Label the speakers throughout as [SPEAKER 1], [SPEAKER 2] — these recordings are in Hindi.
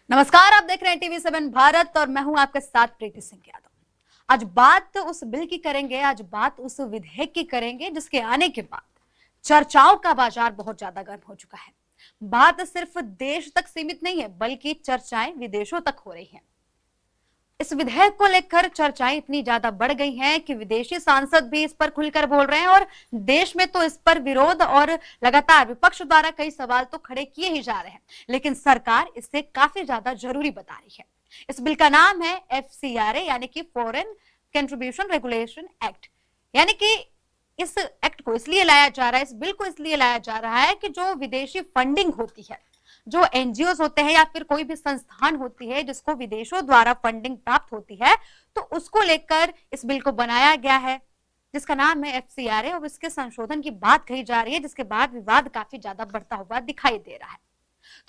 [SPEAKER 1] नमस्कार, आप देख रहे हैं टीवी 7 भारत और मैं हूं आपके साथ प्रीति सिंह यादव। आज बात उस बिल की करेंगे, आज बात उस विधेयक की करेंगे जिसके आने के बाद चर्चाओं का बाजार बहुत ज्यादा गर्म हो चुका है। बात सिर्फ देश तक सीमित नहीं है, बल्कि चर्चाएं विदेशों तक हो रही हैं। इस विधेयक को लेकर चर्चाएं इतनी ज्यादा बढ़ गई हैं कि विदेशी सांसद भी इस पर खुलकर बोल रहे हैं और देश में तो इस पर विरोध और लगातार विपक्ष द्वारा कई सवाल तो खड़े किए ही जा रहे हैं, लेकिन सरकार इसे काफी ज्यादा जरूरी बता रही है। इस बिल का नाम है FCRA यानी कि फॉरेन कंट्रीब्यूशन रेगुलेशन एक्ट। यानी कि इस एक्ट को इसलिए लाया जा रहा है, इस बिल को इसलिए लाया जा रहा है कि जो विदेशी फंडिंग होती है, जो NGOs होते हैं या फिर कोई भी संस्थान होती है जिसको विदेशों द्वारा फंडिंग प्राप्त होती है, तो उसको लेकर इस बिल को बनाया गया है जिसका नाम है FCRA और इसके संशोधन की बात कही जा रही है, जिसके बाद विवाद काफी ज्यादा बढ़ता हुआ दिखाई दे रहा है।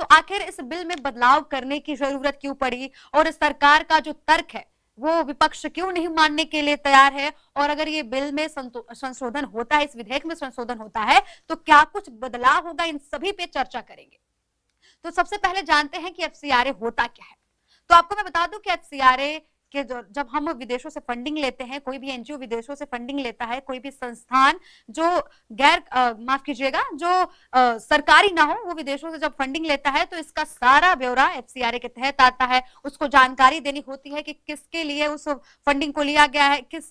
[SPEAKER 1] तो आखिर इस बिल में बदलाव करने की जरूरत क्यों पड़ी और सरकार का जो तर्क है वो विपक्ष क्यों नहीं मानने के लिए तैयार है, और अगर ये बिल में संशोधन होता है, इस विधेयक में संशोधन होता है तो क्या कुछ बदलाव होगा, इन सभी पे चर्चा करेंगे। तो सबसे पहले जानते हैं कि FCRA होता क्या है। तो आपको मैं बता दूं कि FCRA के जब हम विदेशों से फंडिंग लेते हैं, कोई भी NGO विदेशों से फंडिंग लेता है, कोई भी संस्थान जो माफ कीजिएगा, जो सरकारी ना हो, वो विदेशों से जब फंडिंग लेता है तो इसका सारा ब्यौरा FCRA के तहत आता है। उसको जानकारी देनी होती है कि किसके लिए उस फंडिंग को लिया गया है, किस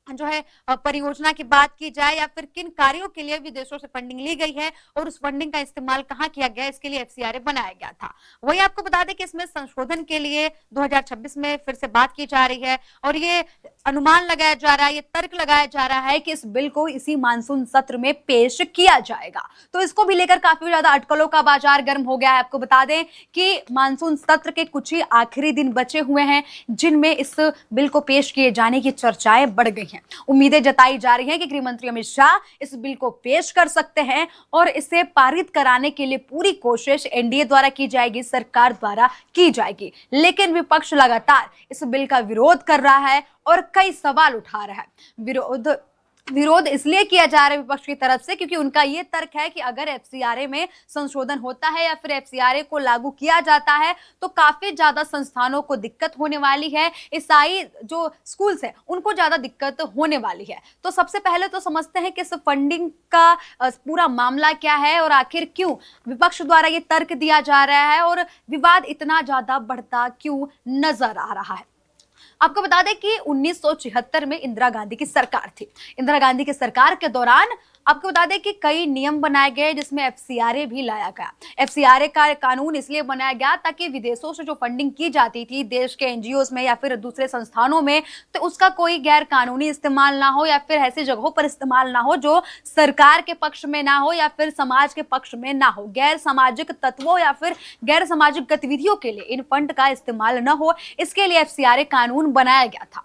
[SPEAKER 1] जो है परियोजना की बात की जाए या फिर किन कार्यों के लिए विदेशों से फंडिंग ली गई है और उस फंडिंग का इस्तेमाल कहां किया गया, इसके लिए FCRA बनाया गया था। वही आपको बता दें कि इसमें संशोधन के लिए 2026 में फिर से बात की जा रही है और ये अनुमान लगाया जा रहा है, ये तर्क लगाया जा रहा है कि इस बिल को इसी मानसून सत्र में पेश किया जाएगा। तो इसको भी लेकर काफी ज्यादा अटकलों का बाजार गर्म हो गया है। आपको बता दें कि मानसून सत्र के कुछ ही आखिरी दिन बचे हुए हैं जिनमें इस बिल को पेश किए जाने की चर्चाएं बढ़ गई हैं। उम्मीदें जताई जा रही हैं कि गृह मंत्री अमित शाह इस बिल को पेश कर सकते हैं और इसे पारित कराने के लिए पूरी कोशिश NDA द्वारा की जाएगी, सरकार द्वारा की जाएगी। लेकिन विपक्ष लगातार इस बिल का विरोध कर रहा है और कई सवाल उठा रहा है। विरोध इसलिए किया जा रहा है विपक्ष की तरफ से क्योंकि उनका यह तर्क है कि अगर FCRA में संशोधन होता है या फिर FCRA को लागू किया जाता है तो काफी ज्यादा संस्थानों को दिक्कत होने वाली है, ईसाई जो स्कूल्स हैं उनको ज्यादा दिक्कत होने वाली है। तो सबसे पहले तो समझते हैं कि इस फंडिंग का पूरा मामला क्या है और आखिर क्यों विपक्ष द्वारा ये तर्क दिया जा रहा है और विवाद इतना ज्यादा बढ़ता क्यों नजर आ रहा है। आपको बता दें कि 1976 में इंदिरा गांधी की सरकार थी। इंदिरा गांधी की सरकार के दौरान आपको बता दें कि कई नियम बनाए गए जिसमें FCRA भी लाया गया। FCRA का कानून इसलिए बनाया गया ताकि विदेशों से जो फंडिंग की जाती थी देश के NGOs में या फिर दूसरे संस्थानों में, तो उसका कोई गैर कानूनी इस्तेमाल ना हो या फिर ऐसी जगहों पर इस्तेमाल ना हो जो सरकार के पक्ष में ना हो या फिर समाज के पक्ष में ना हो। गैर सामाजिक तत्वों या फिर गैर सामाजिक गतिविधियों के लिए इन फंड का इस्तेमाल न हो, इसके लिए FCRA कानून बनाया गया था।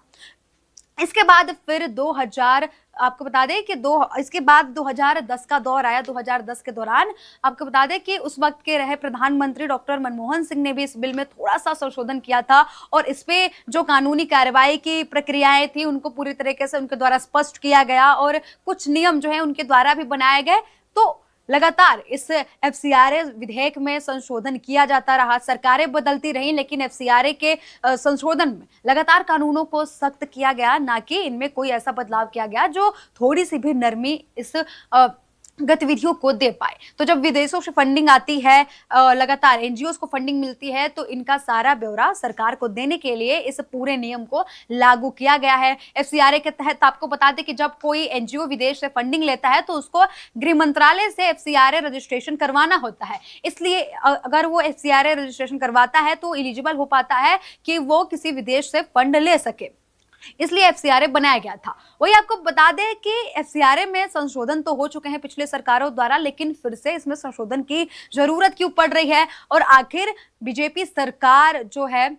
[SPEAKER 1] इसके बाद फिर 2000 आपको बता दें कि इसके बाद 2010 का दौर आया। 2010 के दौरान आपको बता दें कि उस वक्त के रहे प्रधानमंत्री डॉक्टर मनमोहन सिंह ने भी इस बिल में थोड़ा सा संशोधन किया था और इस पे जो कानूनी कार्रवाई की प्रक्रियाएं थी उनको पूरी तरीके से उनके द्वारा स्पष्ट किया गया और कुछ नियम जो है उनके द्वारा भी बनाए गए। तो लगातार इस FCRA विधेयक में संशोधन किया जाता रहा, सरकारें बदलती रही, लेकिन FCRA के संशोधन में लगातार कानूनों को सख्त किया गया, ना कि इनमें कोई ऐसा बदलाव किया गया जो थोड़ी सी भी नरमी इस गतिविधियों को दे पाए। तो जब विदेशों से फंडिंग आती है, लगातार NGOs को फंडिंग मिलती है, तो इनका सारा ब्यौरा सरकार को देने के लिए इस पूरे नियम को लागू किया गया है। FCRA के तहत आपको बता दें कि जब कोई NGO विदेश से फंडिंग लेता है तो उसको गृह मंत्रालय से FCRA रजिस्ट्रेशन करवाना होता है। इसलिए अगर वो FCRA रजिस्ट्रेशन करवाता है तो एलिजिबल हो पाता है कि वो किसी विदेश से फंड ले सके, इसलिए FCRA बनाया गया था। वही आपको बता दें कि FCRA में संशोधन तो हो चुके हैं पिछले सरकारों द्वारा, लेकिन फिर से इसमें संशोधन की जरूरत क्यों पड़ रही है और आखिर बीजेपी सरकार जो है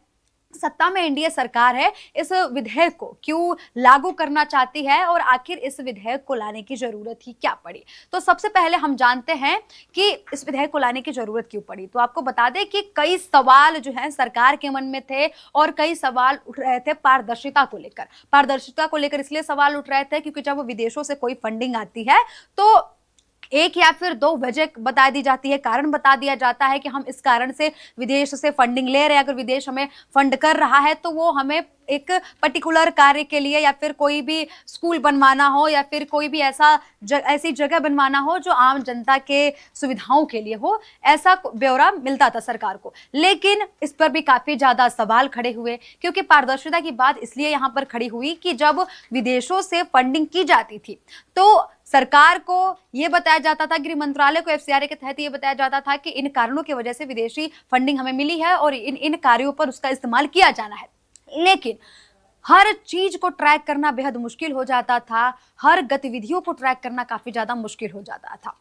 [SPEAKER 1] सत्ता में NDA सरकार है, इस विधेयक को क्यों लागू करना चाहती है और आखिर इस विधेयक को लाने की जरूरत ही क्या पड़ी। तो सबसे पहले हम जानते हैं कि इस विधेयक को लाने की जरूरत क्यों पड़ी। तो आपको बता दें कि कई सवाल जो है सरकार के मन में थे और कई सवाल उठ रहे थे पारदर्शिता को लेकर। पारदर्शिता को लेकर इसलिए सवाल उठ रहे थे क्योंकि जब विदेशों से कोई फंडिंग आती है तो एक या फिर दो वजह बता दी जाती है, कारण बता दिया जाता है कि हम इस कारण से विदेश से फंडिंग ले रहे हैं। अगर विदेश हमें फंड कर रहा है तो वो हमें एक पर्टिकुलर कार्य के लिए, या फिर कोई भी स्कूल बनवाना हो, या फिर कोई भी ऐसी जगह बनवाना हो जो आम जनता के सुविधाओं के लिए हो, ऐसा ब्यौरा मिलता था सरकार को। लेकिन इस पर भी काफी ज्यादा सवाल खड़े हुए, क्योंकि पारदर्शिता की बात इसलिए यहाँ पर खड़ी हुई कि जब विदेशों से फंडिंग की जाती थी तो सरकार को यह बताया जाता था, गृह मंत्रालय को एफसीआरए के तहत यह बताया जाता था कि इन कारणों की वजह से विदेशी फंडिंग हमें मिली है और इन कार्यों पर उसका इस्तेमाल किया जाना है। लेकिन हर चीज को ट्रैक करना बेहद मुश्किल हो जाता था, हर गतिविधियों को ट्रैक करना काफी ज्यादा मुश्किल हो जाता था।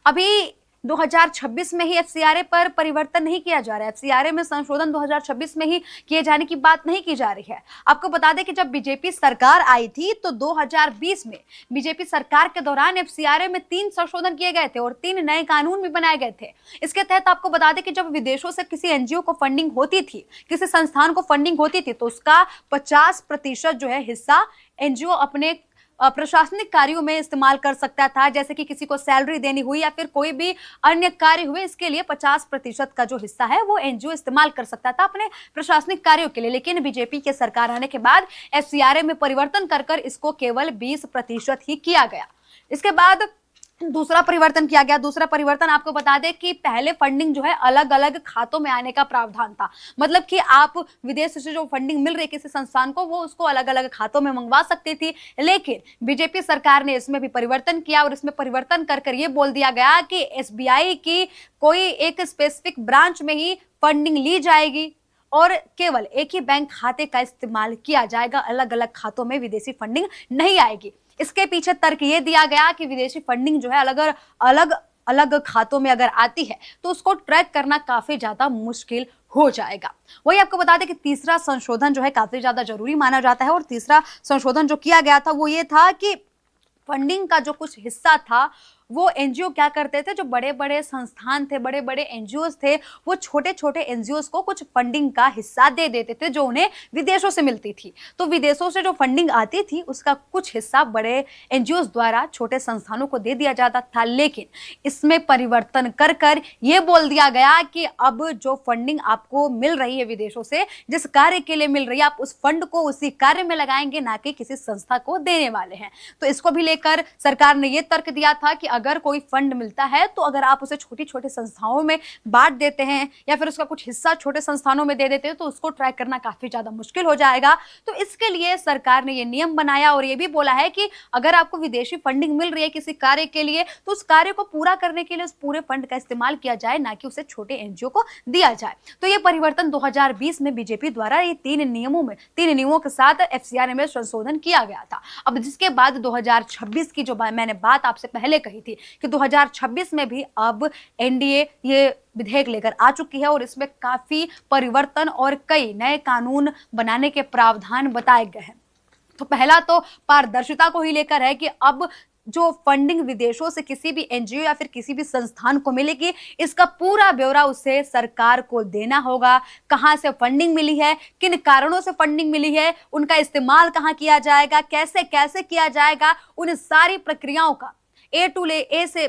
[SPEAKER 1] अभी 2026 में ही एफसीआरए पर परिवर्तन नहीं किया जा रहा है, एफसीआरए में संशोधन 2026 में ही किए जाने की बात नहीं की जा रही है। आपको बता दें कि जब बीजेपी सरकार आई थी तो 2020 में बीजेपी सरकार के दौरान एफसीआरए में 3 संशोधन किए गए थे और 3 नए कानून भी बनाए गए थे। इसके तहत आपको बता दें कि जब विदेशों से किसी एनजीओ को फंडिंग होती थी, किसी संस्थान को फंडिंग होती थी, तो उसका 50% जो है हिस्सा एनजीओ अपने प्रशासनिक कार्यों में इस्तेमाल कर सकता था। जैसे कि किसी को सैलरी देनी हुई या फिर कोई भी अन्य कार्य हुए, इसके लिए 50% का जो हिस्सा है वो एनजीओ इस्तेमाल कर सकता था अपने प्रशासनिक कार्यों के लिए। लेकिन बीजेपी के सरकार आने के बाद एफसीआरए में परिवर्तन कर इसको केवल 20% ही किया गया। इसके बाद दूसरा परिवर्तन किया गया। दूसरा परिवर्तन आपको बता दें कि पहले फंडिंग जो है अलग अलग खातों में आने का प्रावधान था, मतलब कि आप विदेश से जो फंडिंग मिल रही किसी संस्थान को, वो उसको अलग अलग खातों में मंगवा सकती थी। लेकिन बीजेपी सरकार ने इसमें भी परिवर्तन किया और इसमें परिवर्तन कर ये बोल दिया गया कि एसबीआई की कोई एक स्पेसिफिक ब्रांच में ही फंडिंग ली जाएगी और केवल एक ही बैंक खाते का इस्तेमाल किया जाएगा, अलग अलग खातों में विदेशी फंडिंग नहीं आएगी। इसके पीछे तर्क ये दिया गया कि विदेशी फंडिंग जो है अलग अलग खातों में अगर आती है तो उसको ट्रैक करना काफी ज्यादा मुश्किल हो जाएगा। वही आपको बता दें कि तीसरा संशोधन जो है काफी ज्यादा जरूरी माना जाता है और तीसरा संशोधन जो किया गया था वो ये था कि फंडिंग का जो कुछ हिस्सा था वो एनजीओ क्या करते थे, जो बड़े बड़े संस्थान थे, बड़े बड़े एनजीओज थे, वो छोटे छोटे एनजीओज को कुछ फंडिंग का हिस्सा दे देते थे जो उन्हें विदेशों से मिलती थी। तो विदेशों से जो फंडिंग आती थी उसका कुछ हिस्सा बड़े एनजीओज द्वारा छोटे संस्थानों को दे दिया जाता था। लेकिन इसमें परिवर्तन कर ये बोल दिया गया कि अब जो फंडिंग आपको मिल रही है विदेशों से, जिस कार्य के लिए मिल रही है, आप उस फंड को उसी कार्य में लगाएंगे, ना कि किसी संस्था को देने वाले हैं। तो इसको भी लेकर सरकार ने यह तर्क दिया था कि अगर कोई फंड मिलता है तो अगर आप उसे छोटी छोटी संस्थाओं में बांट देते हैं या फिर उसका कुछ हिस्सा छोटे संस्थानों में दे देते हैं तो उसको ट्रैक करना काफी ज्यादा मुश्किल हो जाएगा। तो इसके लिए सरकार ने ये नियम बनाया और ये भी बोला है कि अगर आपको विदेशी फंडिंग मिल रही है किसी कार्य के लिए तो उस कार्य को पूरा करने के लिए उस पूरे फंड का इस्तेमाल किया जाए, ना कि उसे छोटे एनजीओ को दिया जाए। तो ये परिवर्तन 2020 में बीजेपी द्वारा ये 3 नियमों के साथ एफसीआरए में संशोधन किया गया था। अब जिसके बाद 2026 की जो मैंने बात आपसे पहले कही थी कि 2026 में भी अब एनडीए ये विधेयक लेकर आ चुकी है और इसमें काफी परिवर्तन और कई नए कानून बनाने के प्रावधान बताए गए हैं। तो पहला तो पारदर्शिता को ही लेकर है कि अब जो फंडिंग विदेशों से किसी भी एनजीओ या फिर किसी भी संस्थान को मिलेगी, इसका पूरा ब्यौरा उसे सरकार को देना होगा। कहां से फंडिंग मिली है, किन कारणों से फंडिंग मिली है, उनका इस्तेमाल कहां किया जाएगा, कैसे कैसे किया जाएगा, उन सारी प्रक्रियाओं का ए से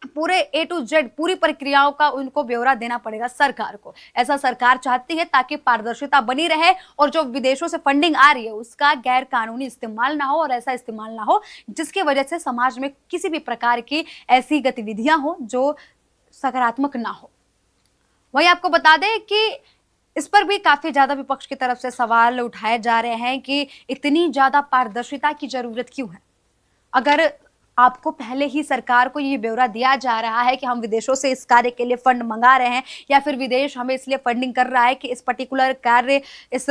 [SPEAKER 1] पूरे A to Z पूरी प्रक्रियाओं का उनको ब्यौरा देना पड़ेगा सरकार को। ऐसा सरकार चाहती है ताकि पारदर्शिता बनी रहे और जो विदेशों से फंडिंग आ रही है उसका गैर कानूनी इस्तेमाल ना हो और ऐसा इस्तेमाल ना हो जिसकी वजह से समाज में किसी भी प्रकार की ऐसी गतिविधियां हो जो सकारात्मक ना हो। वही आपको बता दें कि इस पर भी काफी ज्यादा विपक्ष की तरफ से सवाल उठाए जा रहे हैं कि इतनी ज्यादा पारदर्शिता की जरूरत क्यों है। अगर आपको पहले ही सरकार को ये ब्यौरा दिया जा रहा है कि हम विदेशों से इस कार्य के लिए फंड मंगा रहे हैं या फिर विदेश हमें इसलिए फंडिंग कर रहा है कि इस पर्टिकुलर इस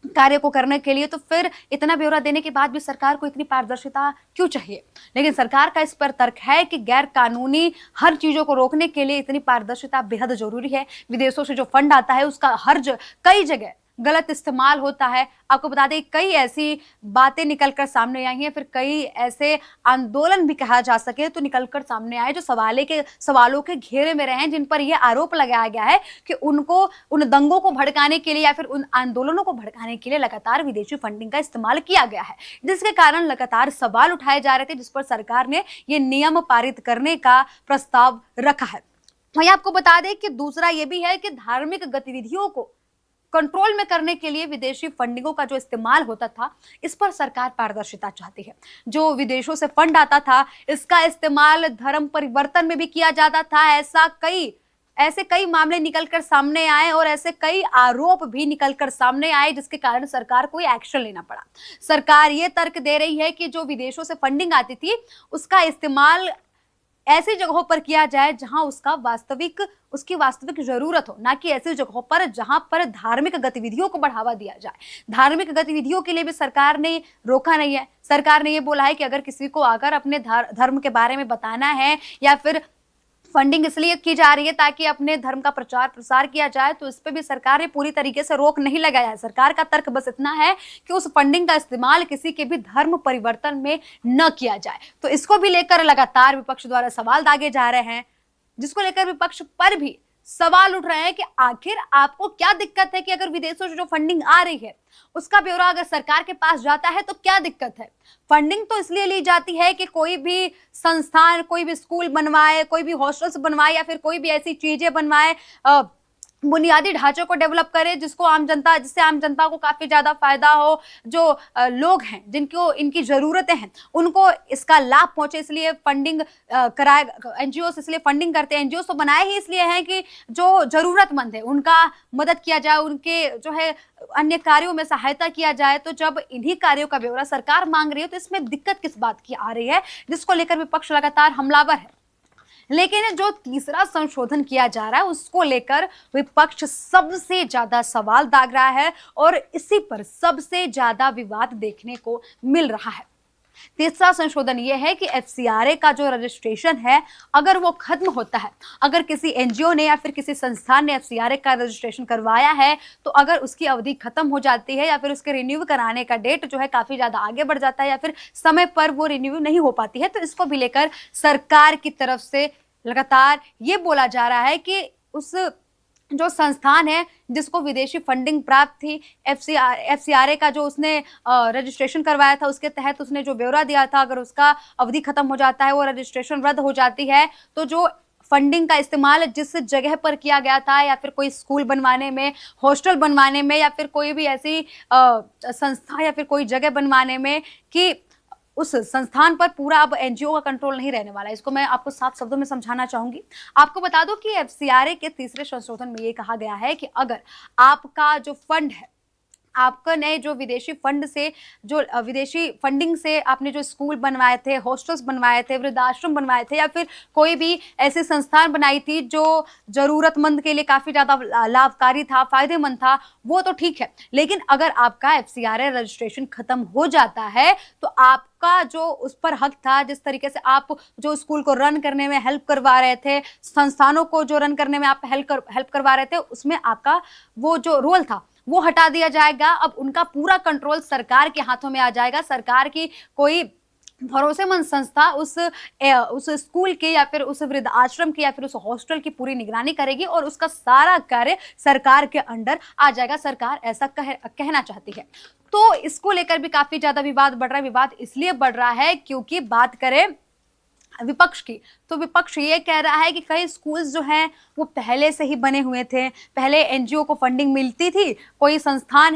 [SPEAKER 1] कार्य को करने के लिए, तो फिर इतना ब्यौरा देने के बाद भी सरकार को इतनी पारदर्शिता क्यों चाहिए। लेकिन सरकार का इस पर तर्क है कि गैर कानूनी हर चीजों को रोकने के लिए इतनी पारदर्शिता बेहद जरूरी है। विदेशों से जो फंड आता है उसका कई जगह गलत इस्तेमाल होता है। आपको बता दें कई ऐसी बातें निकलकर सामने आई हैं, फिर कई ऐसे आंदोलन भी कहा जा सके तो निकलकर सामने आए जो सवालों के घेरे में रहे हैं, जिन पर यह आरोप लगाया गया है कि उनको उन दंगों को भड़काने के लिए या फिर उन आंदोलनों को भड़काने के लिए लगातार विदेशी फंडिंग का इस्तेमाल किया गया है, जिसके कारण लगातार सवाल उठाए जा रहे थे, जिस पर सरकार ने यह नियम पारित करने का प्रस्ताव रखा है। वहीं आपको बता दें कि दूसरा यह भी है कि धार्मिक गतिविधियों को कंट्रोल में करने के लिए विदेशी फंडिंगों का जो इस्तेमाल होता था, इस पर सरकार पारदर्शिता चाहती है। जो विदेशों से फंड आता था, इसका इस्तेमाल धर्म परिवर्तन में भी किया जाता था। ऐसे कई मामले निकलकर सामने आए और ऐसे कई आरोप भी निकलकर सामने आए, जिसके कारण सरकार को एक्शन लेना पड़ा। सरकार ये तर्क दे रही है कि जो विदेशों से फंडिंग आती थी, उसका इस्तेमाल ऐसी जगहों पर किया जाए जहां उसकी वास्तविक जरूरत हो, ना कि ऐसी जगहों पर जहां पर धार्मिक गतिविधियों को बढ़ावा दिया जाए। धार्मिक गतिविधियों के लिए भी सरकार ने रोका नहीं है। सरकार ने ये बोला है कि अगर किसी को अगर अपने धर्म के बारे में बताना है या फिर फंडिंग इसलिए की जा रही है ताकि अपने धर्म का प्रचार प्रसार किया जाए, तो इस पे भी सरकार ने पूरी तरीके से रोक नहीं लगाया है। सरकार का तर्क बस इतना है कि उस फंडिंग का इस्तेमाल किसी के भी धर्म परिवर्तन में न किया जाए। तो इसको भी लेकर लगातार विपक्ष द्वारा सवाल दागे जा रहे हैं, जिसको लेकर विपक्ष पर भी सवाल उठ रहे हैं कि आखिर आपको क्या दिक्कत है कि अगर विदेशों से जो फंडिंग आ रही है उसका ब्यौरा अगर सरकार के पास जाता है तो क्या दिक्कत है। फंडिंग तो इसलिए ली जाती है कि कोई भी संस्थान कोई भी स्कूल बनवाए, कोई भी हॉस्टल्स बनवाए या फिर कोई भी ऐसी चीजें बनवाए, बुनियादी ढांचे को डेवलप करे जिससे आम जनता को काफी ज्यादा फायदा हो। जो लोग हैं जिनको इनकी जरूरतें हैं उनको इसका लाभ पहुंचे, इसलिए फंडिंग कराए। एनजीओ इसलिए फंडिंग करते हैं। एनजीओ तो बनाए ही इसलिए हैं कि जो जरूरतमंद है उनका मदद किया जाए, उनके जो है अन्य कार्यों में सहायता किया जाए। तो जब इन्हीं कार्यों का ब्यौरा सरकार मांग रही है तो इसमें दिक्कत किस बात की आ रही है, जिसको लेकर विपक्ष लगातार हमलावर है। लेकिन जो तीसरा संशोधन किया जा रहा है उसको लेकर विपक्ष सबसे ज्यादा सवाल दाग रहा है और इसी पर सबसे ज्यादा विवाद देखने को मिल रहा है। तीसरा संशोधन यह है कि एफसीआरए का जो रजिस्ट्रेशन है, अगर वो खत्म होता है, अगर किसी एनजीओ ने या फिर किसी संस्थान ने एफसीआरए का रजिस्ट्रेशन करवाया है, तो अगर उसकी अवधि खत्म हो जाती है या फिर उसके रिन्यू कराने का डेट जो है काफी ज्यादा आगे बढ़ जाता है या फिर समय पर वो रिन्यू नहीं हो पाती है, तो इसको भी लेकर सरकार की तरफ से लगातार ये बोला जा रहा है कि उस जो संस्थान है जिसको विदेशी फंडिंग प्राप्त थी, एफसीआरए का जो उसने रजिस्ट्रेशन करवाया था, उसके तहत उसने जो ब्यौरा दिया था, अगर उसका अवधि खत्म हो जाता है, वो रजिस्ट्रेशन रद्द हो जाती है, तो जो फंडिंग का इस्तेमाल जिस जगह पर किया गया था या फिर कोई स्कूल बनवाने में, हॉस्टल बनवाने में या फिर कोई भी ऐसी संस्था या फिर कोई जगह बनवाने में, कि उस संस्थान पर पूरा अब एनजीओ का कंट्रोल नहीं रहने वाला है। इसको मैं आपको साफ शब्दों में समझाना चाहूंगी। आपको बता दो कि एफसीआरए के तीसरे संशोधन में ये कहा गया है कि अगर आपका जो फंड है, आपका नए जो विदेशी फंड से, जो विदेशी फंडिंग से आपने जो स्कूल बनवाए थे, हॉस्टल्स बनवाए थे, वृद्धाश्रम बनवाए थे या फिर कोई भी ऐसी संस्थान बनाई थी जो जरूरतमंद के लिए काफी ज्यादा लाभकारी था, फायदेमंद था, वो तो ठीक है। लेकिन अगर आपका एफसीआरए रजिस्ट्रेशन खत्म हो जाता है तो आपका जो उस पर हक था, जिस तरीके से आप जो स्कूल को रन करने में हेल्प करवा रहे थे, संस्थानों को जो रन करने में आप हेल्प करवा रहे थे, उसमें आपका वो जो रोल था वो हटा दिया जाएगा। अब उनका पूरा कंट्रोल सरकार के हाथों में आ जाएगा। सरकार की कोई भरोसेमंद संस्था उस स्कूल के या फिर उस वृद्ध आश्रम की या फिर उस हॉस्टल की पूरी निगरानी करेगी और उसका सारा कार्य सरकार के अंडर आ जाएगा। सरकार ऐसा कहना चाहती है। तो इसको लेकर भी काफी ज्यादा विवाद बढ़ रहा है। विवाद इसलिए बढ़ रहा है क्योंकि बात करें विपक्ष की, तो विपक्ष ये कह रहा है कि कई स्कूल्स जो हैं वो पहले से ही बने हुए थे, पहले एनजीओ को फंडिंग मिलती थी, कई संस्थान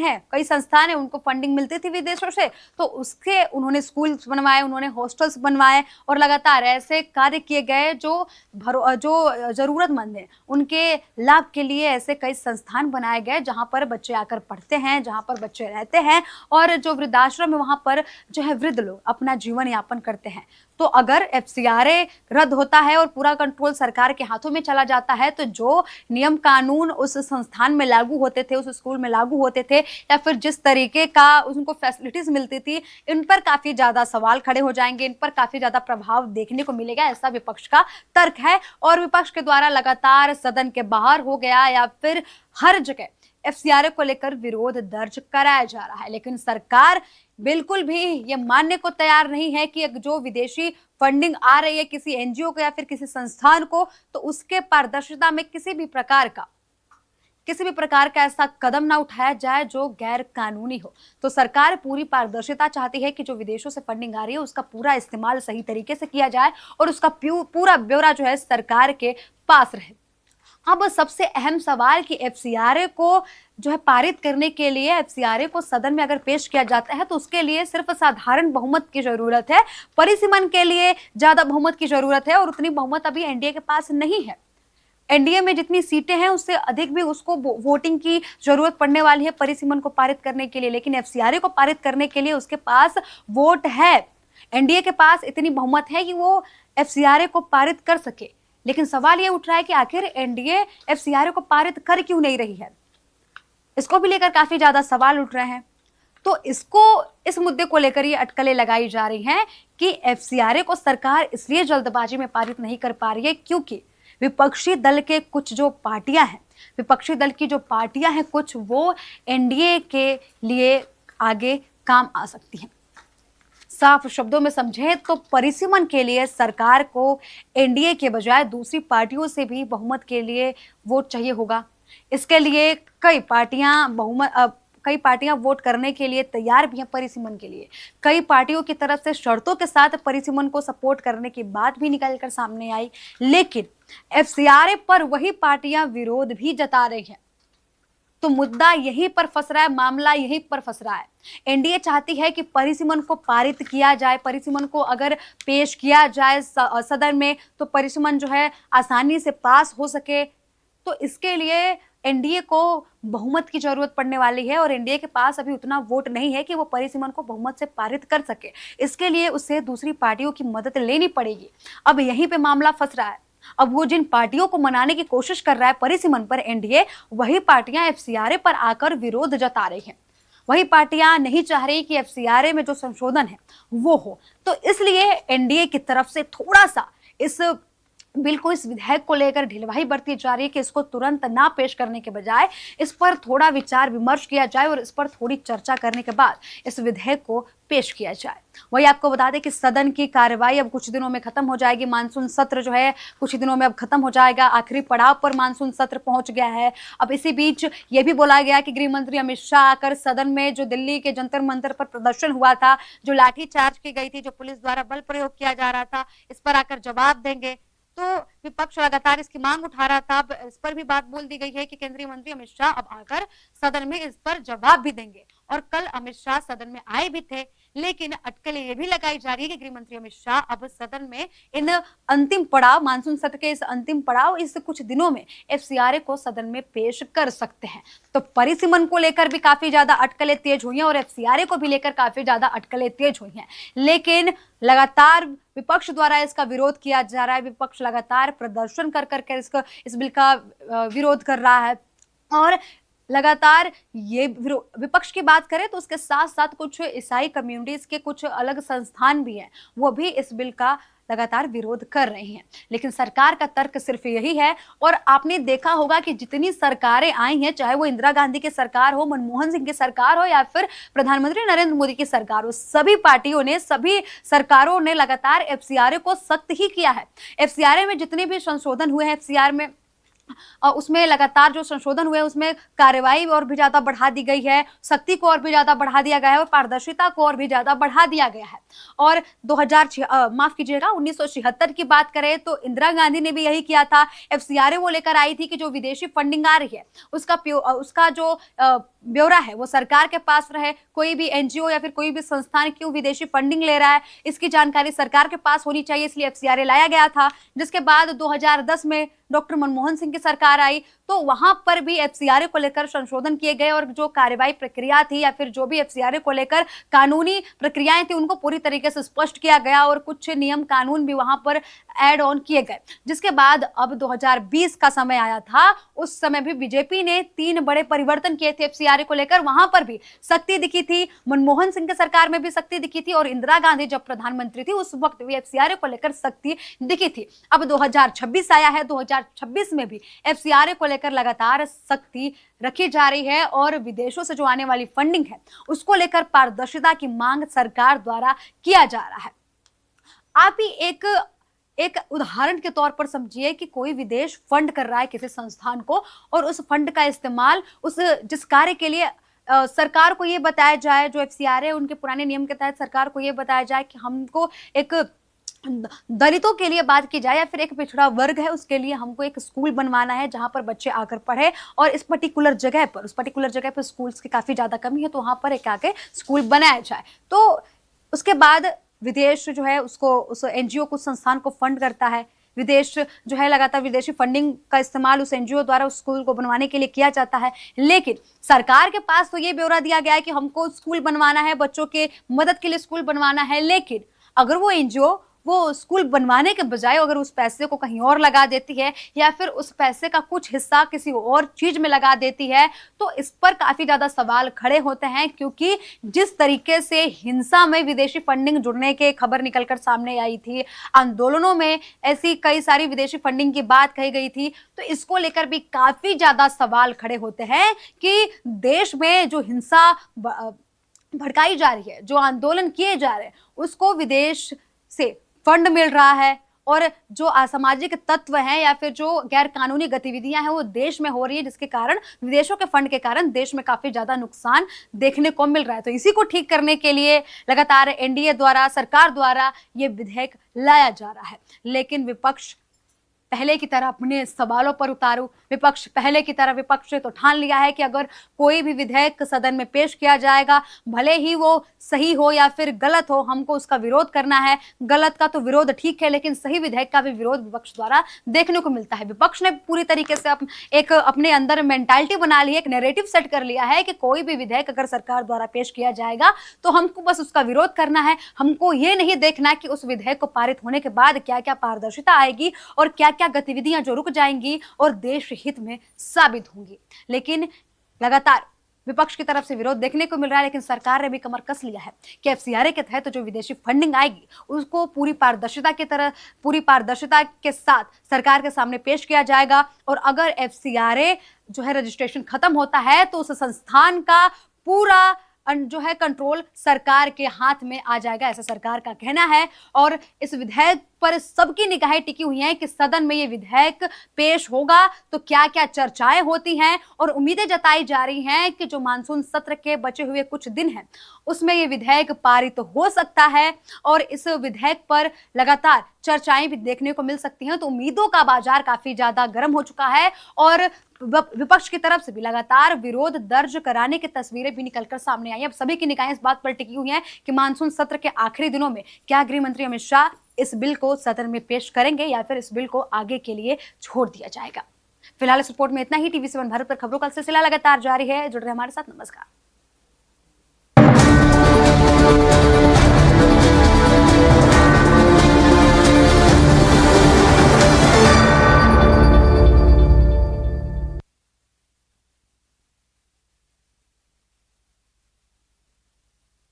[SPEAKER 1] है उनको फंडिंग मिलती थी विदेशों से, तो उसके उन्होंने स्कूल्स बनवाए, उन्होंने हॉस्टल्स बनवाए और लगातार ऐसे कार्य किए गए जो जरूरतमंद हैं उनके लाभ के लिए। ऐसे कई संस्थान बनाए गए जहाँ पर बच्चे आकर पढ़ते हैं, जहाँ पर बच्चे रहते हैं और जो वृद्धाश्रम है वहाँ पर जो है वृद्ध लोग अपना जीवन यापन करते हैं। तो अगर एफसीआरए रद्द होता है और पूरा कंट्रोल सरकार के हाथों में चला जाता है, तो जो नियम कानून उस संस्थान में लागू होते थे, उस स्कूल में लागू होते थे या फिर जिस तरीके का उनको फैसिलिटीज मिलती थी, इन पर काफी ज्यादा सवाल खड़े हो जाएंगे, इन पर काफी ज्यादा प्रभाव देखने को मिलेगा, ऐसा विपक्ष का तर्क है। और विपक्ष के द्वारा लगातार सदन के बाहर हो गया या फिर हर जगह एफसीआरए को लेकर विरोध दर्ज कराया जा रहा है। लेकिन सरकार बिल्कुल भी ये मानने को तैयार नहीं है कि जो विदेशी फंडिंग आ रही है किसी एनजीओ को या फिर किसी संस्थान को, तो उसके पारदर्शिता में किसी भी प्रकार का ऐसा कदम ना उठाया जाए जो गैर कानूनी हो। तो सरकार पूरी पारदर्शिता चाहती है कि जो विदेशों से फंडिंग आ रही है उसका पूरा इस्तेमाल सही तरीके से किया जाए और उसका पूरा ब्यौरा जो है सरकार के पास रहे। अब सबसे अहम सवाल कि एफसीआरए को जो है पारित करने के लिए एफसीआरए को सदन में अगर पेश किया जाता है तो उसके लिए सिर्फ साधारण बहुमत की जरूरत है, परिसीमन के लिए ज्यादा बहुमत की जरूरत है और उतनी बहुमत अभी एनडीए के पास नहीं है। एनडीए में जितनी सीटें हैं उससे अधिक भी उसको वोटिंग की जरूरत पड़ने वाली है परिसीमन को पारित करने के लिए, लेकिन एफसीआरए को पारित करने के लिए उसके पास वोट है। एनडीए के पास इतनी बहुमत है कि वो एफसीआरए को पारित कर सके। लेकिन सवाल ये उठ रहा है कि आखिर एनडीए एफसीआरए को पारित कर क्यों नहीं रही है, इसको भी लेकर काफी ज्यादा सवाल उठ रहे हैं। तो इस मुद्दे को लेकर ये अटकलें लगाई जा रही हैं कि एफसीआरए को सरकार इसलिए जल्दबाजी में पारित नहीं कर पा रही है क्योंकि विपक्षी दल की जो पार्टियां हैं कुछ, वो एनडीए के लिए आगे काम आ सकती हैं। साफ शब्दों में समझें तो परिसीमन के लिए सरकार को एनडीए के बजाय दूसरी पार्टियों से भी बहुमत के लिए वोट चाहिए होगा। इसके लिए कई पार्टियां वोट करने के लिए तैयार भी हैं परिसीमन के लिए। कई पार्टियों की तरफ से शर्तों के साथ परिसीमन को सपोर्ट करने की बात भी निकलकर सामने आई, लेकिन एफसीआरए पर वही पार्टियां विरोध भी जता रही हैं। तो मुद्दा यहीं पर फंस रहा है, मामला यहीं पर फंस रहा है। एनडीए चाहती है कि परिसीमन को पारित किया जाए, परिसीमन को अगर पेश किया जाए सदन में तो परिसीमन जो है आसानी से पास हो सके। तो इसके लिए एनडीए को बहुमत की जरूरत पड़ने वाली है और एनडीए के पास अभी उतना वोट नहीं है कि वो परिसीमन को बहुमत से पारित कर सके। इसके लिए उसे दूसरी पार्टियों की मदद लेनी पड़ेगी। अब यहीं पे मामला फंस रहा है। अब वो जिन पार्टियों को मनाने की कोशिश कर रहा है परिसीमन पर एनडीए, वही पार्टियां एफसीआरए पर आकर विरोध जता रही हैं। वही पार्टियां नहीं चाह रही कि एफसीआरए में जो संशोधन है वो हो। तो इसलिए एनडीए की तरफ से थोड़ा सा इस विधेयक को लेकर ढिलवाई बरती जा रही है कि इसको तुरंत ना पेश करने के बजाय इस पर थोड़ा विचार विमर्श किया जाए और इस पर थोड़ी चर्चा करने के बाद इस विधेयक को पेश किया जाए। वही आपको बता दें कि सदन की कार्रवाई अब कुछ दिनों में खत्म हो जाएगी। मानसून सत्र जो है कुछ दिनों में अब खत्म हो जाएगा। आखिरी पड़ाव पर मानसून सत्र पहुंच गया है। अब इसी बीच ये भी बोला गया कि गृह मंत्री अमित शाह आकर सदन में जो दिल्ली के जंतर मंतर पर प्रदर्शन हुआ था, जो लाठीचार्ज की गई थी, जो पुलिस द्वारा बल प्रयोग किया जा रहा था, इस पर आकर जवाब देंगे। तो विपक्ष लगातार इसकी मांग उठा रहा था। अब इस पर भी बात बोल दी गई है कि केंद्रीय मंत्री अमित शाह अब आकर सदन में इस पर जवाब भी देंगे। और कल अमित शाह सदन में आए भी थे, लेकिन अटकलें ये भी लगाई जा रही है कि गृह मंत्री अमित शाह अब सदन में इन अंतिम पड़ाव, मानसून सत्र के इस अंतिम पड़ाव, इस कुछ दिनों में एफसीआरए को सदन में पेश कर सकते हैं। तो परिसीमन को लेकर भी काफी ज्यादा अटकलें तेज हुई हैं और एफसीआरए को भी लेकर काफी ज्यादा अटकलें तेज हुई हैं। लेकिन लगातार विपक्ष द्वारा इसका विरोध किया जा रहा है। विपक्ष लगातार प्रदर्शन कर करके इस बिल का विरोध कर रहा है और लगातार ये विपक्ष की बात करें तो उसके साथ साथ कुछ ईसाई कम्युनिटीज के कुछ अलग संस्थान भी हैं, वो भी इस बिल का लगातार विरोध कर रही हैं। लेकिन सरकार का तर्क सिर्फ यही है। और आपने देखा होगा कि जितनी सरकारें आई हैं, चाहे वो इंदिरा गांधी की सरकार हो, मनमोहन सिंह की सरकार हो या फिर प्रधानमंत्री नरेंद्र मोदी की सरकार हो, सभी पार्टियों ने, सभी सरकारों ने लगातार एफसीआरए को सख्त ही किया है। एफसीआरए में जितने भी संशोधन हुए हैं, एफसीआर में उसमें लगातार जो संशोधन हुए उसमें कार्रवाई और भी ज्यादा बढ़ा दी गई है, शक्ति को और भी ज्यादा बढ़ा दिया गया है और पारदर्शिता को और भी ज्यादा बढ़ा दिया गया है। और 1976 की बात करें तो इंदिरा गांधी ने भी यही किया था। एफसीआरए वो लेकर आई थी कि जो विदेशी फंडिंग आ रही है उसका जो ब्यौरा है वो सरकार के पास रहे। कोई भी एनजीओ या फिर कोई भी संस्थान क्यों विदेशी फंडिंग ले रहा है, इसकी जानकारी सरकार के पास होनी चाहिए, इसलिए एफसीआरए लाया गया था। जिसके बाद 2010 में डॉक्टर मनमोहन सिंह की सरकार आई तो वहां पर भी एफसीआरए को लेकर संशोधन किए गए और जो कार्रवाई प्रक्रिया थी या फिर जो भी एफसीआरए को लेकर कानूनी प्रक्रियाएं थी उनको पूरी तरीके से स्पष्ट किया गया और कुछ नियम कानून भी वहां पर ऐड ऑन किए गए। जिसके बाद अब 2020 का समय आया था, उस समय भी बीजेपी ने 3 बड़े परिवर्तन किए थे एफसीआरए को लेकर। वहां पर भी सख्ती दिखी थी, मनमोहन सिंह की सरकार में भी सख्ती दिखी थी और इंदिरा गांधी जब प्रधानमंत्री थी उस वक्त भी एफसीआरए को लेकर सख्ती दिखी थी। अब 2026 आया है, 2026 में भी एफसीआरए को लेकर लेकर लगातार सख्ती रखी जा रही है और विदेशों से जो आने वाली फंडिंग है उसको लेकर पारदर्शिता की मांग सरकार द्वारा किया जा रहा है। आप ही एक उदाहरण के तौर पर समझिए कि कोई विदेश फंड कर रहा है किसी संस्थान को और उस फंड का इस्तेमाल उस जिस कार्य के लिए सरकार को ये बताया जाए, जो एफसीआरए उनके पुराने नियम के तहत सरकार को ये बताया जाए कि हमको एक दलितों के लिए बात की जाए या फिर एक पिछड़ा वर्ग है उसके लिए हमको एक स्कूल बनवाना है जहां पर बच्चे आकर पढ़े और उस पर्टिकुलर जगह पर स्कूल्स की काफी ज्यादा कमी है तो वहां पर एक आके स्कूल बनाया जाए। तो उसके बाद विदेश जो है उसको उस एनजीओ को, संस्थान को फंड करता है। विदेश जो है लगातार विदेशी फंडिंग का इस्तेमाल उस एनजीओ द्वारा उस स्कूल को बनवाने के लिए किया जाता है, लेकिन सरकार के पास तो ये ब्यौरा दिया गया है कि हमको स्कूल बनवाना है, बच्चों के मदद के लिए स्कूल बनवाना है, लेकिन अगर वो एनजीओ वो स्कूल बनवाने के बजाय अगर उस पैसे को कहीं और लगा देती है या फिर उस पैसे का कुछ हिस्सा किसी और चीज में लगा देती है तो इस पर काफी ज्यादा सवाल खड़े होते हैं, क्योंकि जिस तरीके से हिंसा में विदेशी फंडिंग जुड़ने के खबर निकलकर सामने आई थी, आंदोलनों में ऐसी कई सारी विदेशी फंडिंग की बात कही गई थी, तो इसको लेकर भी काफी ज्यादा सवाल खड़े होते हैं कि देश में जो हिंसा भड़काई जा रही है, जो आंदोलन किए जा रहे हैं, उसको विदेश से फंड मिल रहा है और जो असामाजिक तत्व हैं या फिर जो गैर कानूनी गतिविधियां हैं वो देश में हो रही है, जिसके कारण विदेशों के फंड के कारण देश में काफी ज्यादा नुकसान देखने को मिल रहा है। तो इसी को ठीक करने के लिए लगातार एनडीए द्वारा, सरकार द्वारा ये विधेयक लाया जा रहा है, लेकिन विपक्ष पहले की तरह अपने सवालों पर उतारू। विपक्ष पहले की तरह विपक्ष ने तो ठान लिया है कि अगर कोई भी विधेयक सदन में पेश किया जाएगा, भले ही वो सही हो या फिर गलत हो, हमको उसका विरोध करना है। गलत का तो विरोध ठीक है, लेकिन सही विधेयक का भी विरोध विपक्ष द्वारा देखने को मिलता है। विपक्ष ने पूरी तरीके से एक अपने अंदर मेंटालिटी बना ली है, एक नैरेटिव सेट कर लिया है कि कोई भी विधेयक अगर सरकार द्वारा पेश किया जाएगा तो हमको बस उसका विरोध करना है। हमको ये नहीं देखना कि उस विधेयक को पारित होने के बाद क्या क्या पारदर्शिता आएगी और क्या क्या गतिविधियां जो रुक जाएंगी और देश हित में साबित होंगी। लेकिन लगातार विपक्ष की तरफ से विरोध देखने को मिल रहा है, लेकिन सरकार ने भी कमर कस लिया है कि एफसीआरए के तहत जो विदेशी फंडिंग आएगी उसको पूरी पारदर्शिता के साथ सरकार के सामने पेश किया जाएगा। और अगर एफसीआरए जो है रजिस्ट्रेशन खत्म होता है तो उस संस्थान का पूरा जो है कंट्रोल सरकार के हाथ में आ जाएगा, ऐसा सरकार का कहना है। और इस विधेयक पर सबकी निगाहें टिकी हुई हैं कि सदन में ये विधेयक पेश होगा तो क्या क्या चर्चाएं होती हैं और उम्मीदें जताई जा रही हैं कि जो मानसून सत्र के बचे हुए कुछ दिन हैं उसमें ये विधेयक पारित हो सकता है और इस विधेयक पर लगातार चर्चाएं भी देखने को मिल सकती हैं। तो उम्मीदों का बाजार काफी ज्यादा गर्म हो चुका है और विपक्ष की तरफ से भी लगातार विरोध दर्ज कराने की तस्वीरें भी निकलकर सामने आई। अब सभी की निगाहें इस बात पर टिकी हुई हैं कि मानसून सत्र के आखिरी दिनों में क्या गृह मंत्री अमित शाह इस बिल को सदन में पेश करेंगे या फिर इस बिल को आगे के लिए छोड़ दिया जाएगा। फिलहाल इस रिपोर्ट में इतना ही। टीवी 7 भारत पर खबरों का सिलसिला लगातार जारी है, जुड़ रहे हमारे साथ। नमस्कार।